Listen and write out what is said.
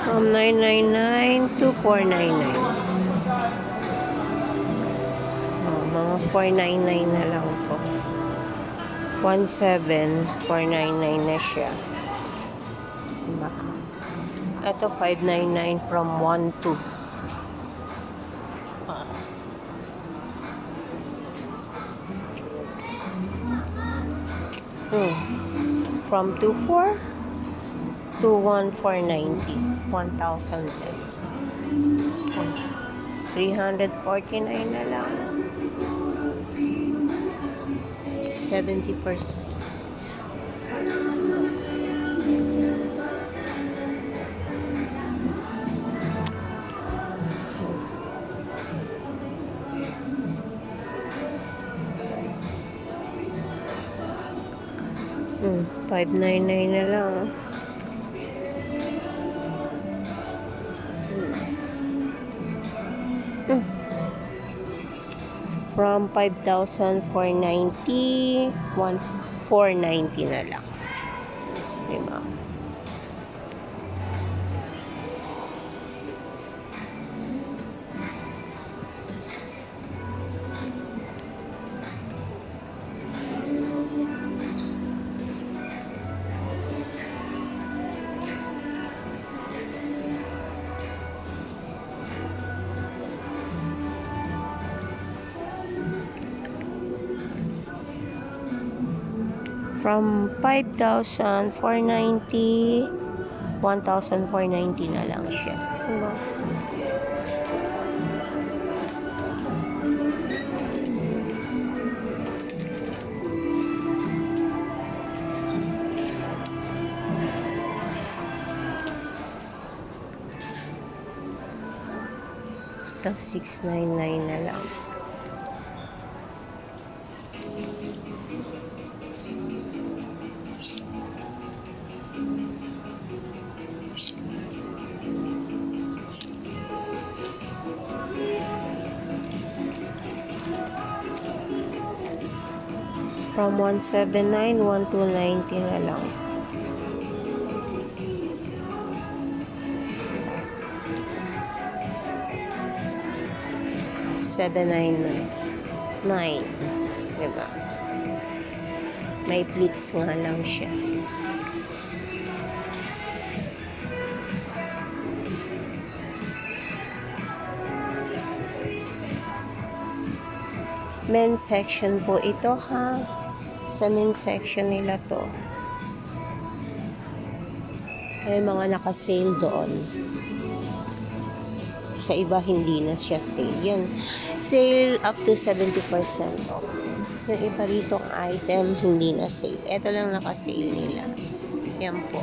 From 999 to 499. Mga 499 na lang po. 17, 499 na siya. Diba? Ito 599 from 12. From 24 to 1490. 1,000 less. 349 na lang. 70%. Hmm, 599 na lang. From 5,490, 490 na lang. Diba? From 5,490, 1,490 na lang siya. Diba? Ito, 699 na lang. From 179, 1290 na lang. $799. Diba? May pleats nga lang siya. Men's section po ito, ha. Sa men's section nila to. May mga naka-sale doon. Sa iba hindi na siya sale. Yan. Sale up to 70% off. Yung iba rito ang item hindi na sale. Ito lang naka-sale nila. Yan po.